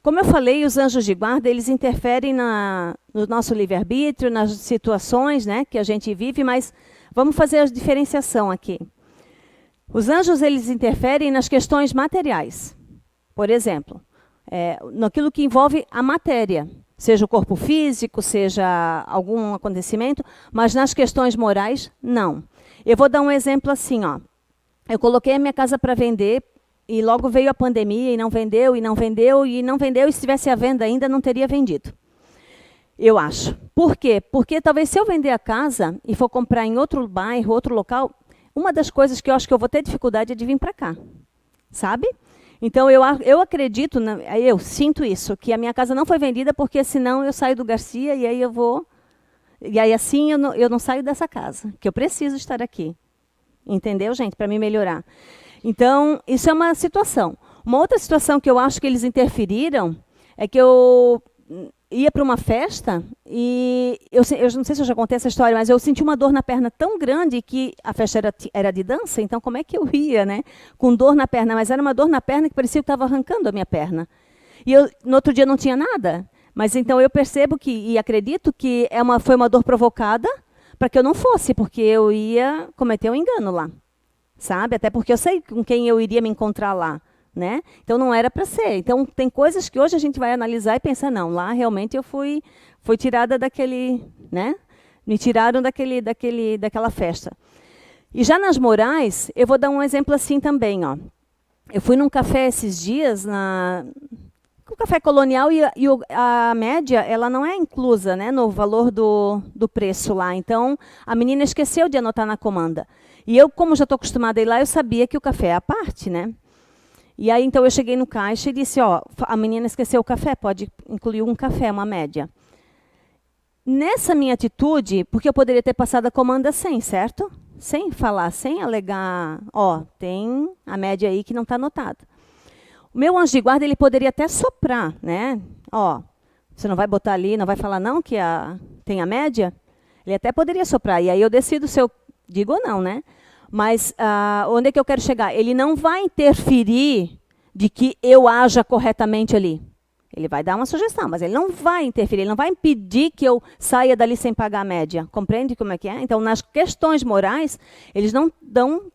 Como eu falei, os anjos de guarda, eles interferem no nosso livre-arbítrio, nas situações, né, que a gente vive, mas vamos fazer a diferenciação aqui. Os anjos, eles interferem nas questões materiais. Por exemplo, naquilo que envolve a matéria, seja o corpo físico, seja algum acontecimento, mas nas questões morais, não. Eu vou dar um exemplo assim, ó. Eu coloquei a minha casa para vender, e logo veio a pandemia, e não vendeu, e não vendeu, e não vendeu, e se tivesse à venda ainda, não teria vendido. Eu acho. Por quê? Porque talvez se eu vender a casa e for comprar em outro bairro, outro local, uma das coisas que eu acho que eu vou ter dificuldade é de vir para cá. Sabe? Então, eu acredito, eu sinto isso, que a minha casa não foi vendida porque senão eu saio do Garcia e aí eu vou... E aí assim eu não saio dessa casa, que eu preciso estar aqui. Entendeu, gente? Para me melhorar. Então, isso é uma situação. Uma outra situação que eu acho que eles interferiram é que eu ia para uma festa e eu não sei se eu já contei essa história, mas eu senti uma dor na perna tão grande que a festa era de dança, então como é que eu ia, né? Com dor na perna, mas era uma dor na perna que parecia que estava arrancando a minha perna. E no outro dia não tinha nada, mas então eu percebo e acredito que foi uma dor provocada para que eu não fosse, porque eu ia cometer um engano lá. Sabe? Até porque eu sei com quem eu iria me encontrar lá, né? Então não era para ser. Então tem coisas que hoje a gente vai analisar e pensar, não, lá realmente eu fui tirada daquele, né? Me tiraram daquela festa. E já nas morais, eu vou dar um exemplo assim também, ó. Eu fui num café esses dias, um café colonial, e a média ela não é inclusa, né, no valor do preço lá. Então a menina esqueceu de anotar na comanda. E eu, como já estou acostumada a ir lá, eu sabia que o café é à parte, né? E aí, então, eu cheguei no caixa e disse, ó, a menina esqueceu o café, pode incluir um café, uma média. Nessa minha atitude, porque eu poderia ter passado a comanda sem, certo? Sem falar, sem alegar, ó, tem a média aí que não está anotada. O meu anjo de guarda, ele poderia até soprar, né? Ó, você não vai botar ali, não vai falar não que tem a média? Ele até poderia soprar, e aí eu decido se eu digo ou não, né? Mas onde é que eu quero chegar? Ele não vai interferir de que eu haja corretamente ali. Ele vai dar uma sugestão, mas ele não vai interferir, ele não vai impedir que eu saia dali sem pagar a média. Compreende como é que é? Então, nas questões morais, eles não dão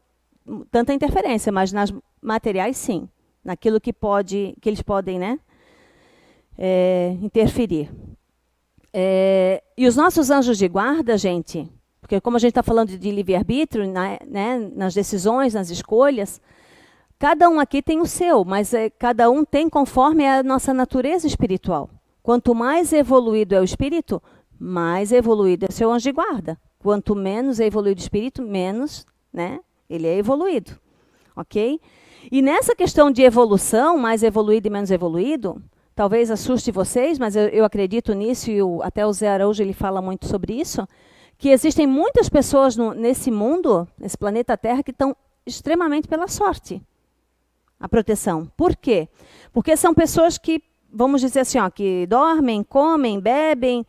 tanta interferência, mas nas materiais, sim. Naquilo que eles podem, né, interferir. E os nossos anjos de guarda, gente... Porque como a gente está falando de livre-arbítrio, né, nas decisões, nas escolhas, cada um aqui tem o seu, mas cada um tem conforme a nossa natureza espiritual. Quanto mais evoluído é o espírito, mais evoluído é o seu anjo de guarda. Quanto menos é evoluído o espírito, menos, né, ele é evoluído. Ok? E nessa questão de evolução, mais evoluído e menos evoluído, talvez assuste vocês, mas eu acredito nisso, e até o Zé Araújo ele fala muito sobre isso, que existem muitas pessoas nesse mundo, nesse planeta Terra, que estão extremamente pela sorte, a proteção. Por quê? Porque são pessoas que, vamos dizer assim, ó, que dormem, comem, bebem,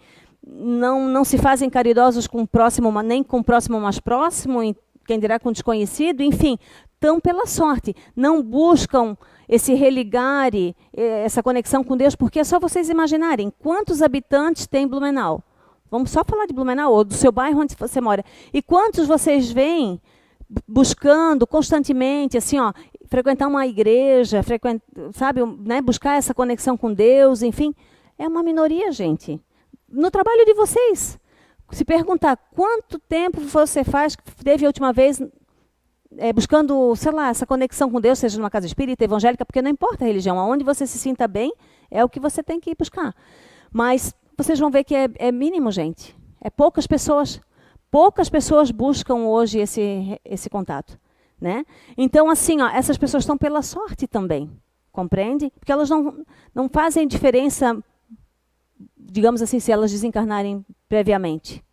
não se fazem caridosos com o próximo, nem com o próximo mais próximo, quem dirá com o desconhecido, enfim, estão pela sorte. Não buscam esse religare, essa conexão com Deus, porque é só vocês imaginarem quantos habitantes tem Blumenau. Vamos só falar de Blumenau, ou do seu bairro onde você mora. E quantos vocês veem buscando constantemente, assim, ó, frequentar uma igreja, sabe, né, buscar essa conexão com Deus, enfim. É uma minoria, gente. No trabalho de vocês. Se perguntar quanto tempo você teve a última vez buscando, sei lá, essa conexão com Deus, seja numa casa espírita, evangélica, porque não importa a religião, aonde você se sinta bem, é o que você tem que ir buscar. Mas vocês vão ver que é mínimo, gente. Poucas pessoas buscam hoje esse contato, né? Então, assim, ó, essas pessoas estão pela sorte também, compreende? Porque elas não fazem diferença, digamos assim, se elas desencarnarem previamente.